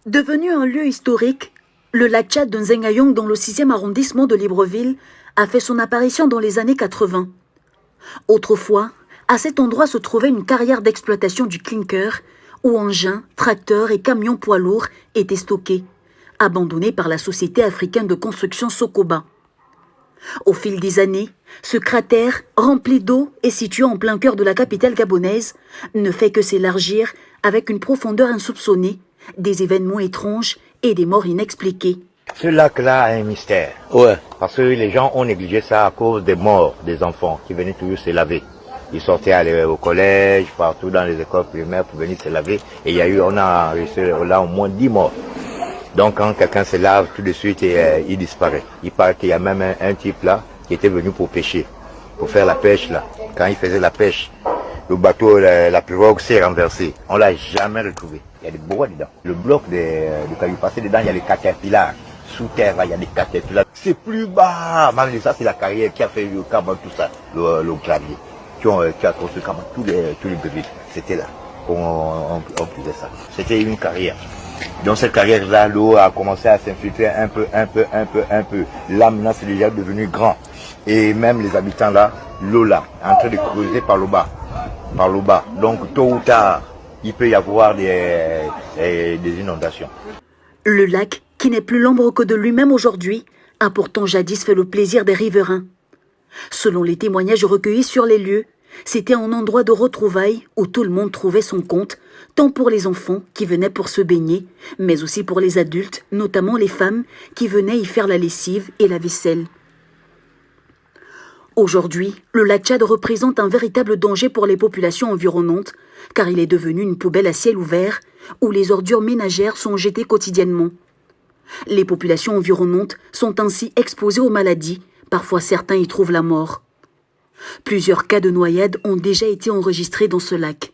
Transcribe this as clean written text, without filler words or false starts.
Devenu un lieu historique, le lac Tchad de Nzengayong dans le 6e arrondissement de Libreville a fait son apparition dans les années 80. Autrefois, à cet endroit se trouvait une carrière d'exploitation du clinker où engins, tracteurs et camions poids lourds étaient stockés, abandonnés par la société africaine de construction Sokoba. Au fil des années, ce cratère, rempli d'eau et situé en plein cœur de la capitale gabonaise, ne fait que s'élargir avec une profondeur insoupçonnée, des événements étranges et des morts inexpliquées. Ce lac-là a un mystère. Ouais. Parce que les gens ont négligé ça à cause des morts des enfants qui venaient toujours se laver. Ils sortaient aller au collège, partout dans les écoles primaires pour venir se laver. Et on a enregistré là au moins 10 morts. Donc quand quelqu'un se lave, tout de suite il disparaît. Il paraît qu'il y a même un type là qui était venu pour pêcher, pour faire la pêche là. Quand il faisait la pêche, le bateau, la pirogue s'est renversée. On l'a jamais retrouvé. Il y a des bois dedans. Le bloc de quand il passait dedans, il y a des caterpillars. Sous terre, là, il y a des caterpillars. C'est plus bas. Même ça, c'est la carrière qui a fait le Caban, tout ça, le clavier. Qui a construit Caban, tous les bébés. C'était là. On faisait ça. C'était une carrière. Dans cette carrière-là, l'eau a commencé à s'infiltrer un peu. Là, maintenant, c'est déjà devenu grand. Et même les habitants là, l'eau là, est en train de creuser par le bas. Donc, tôt ou tard, il peut y avoir des inondations. Le lac, qui n'est plus l'ombre que de lui-même aujourd'hui, a pourtant jadis fait le plaisir des riverains. Selon les témoignages recueillis sur les lieux, c'était un endroit de retrouvailles où tout le monde trouvait son compte, tant pour les enfants qui venaient pour se baigner, mais aussi pour les adultes, notamment les femmes qui venaient y faire la lessive et la vaisselle. Aujourd'hui, le lac Tchad représente un véritable danger pour les populations environnantes, car il est devenu une poubelle à ciel ouvert où les ordures ménagères sont jetées quotidiennement. Les populations environnantes sont ainsi exposées aux maladies, parfois certains y trouvent la mort. Plusieurs cas de noyade ont déjà été enregistrés dans ce lac.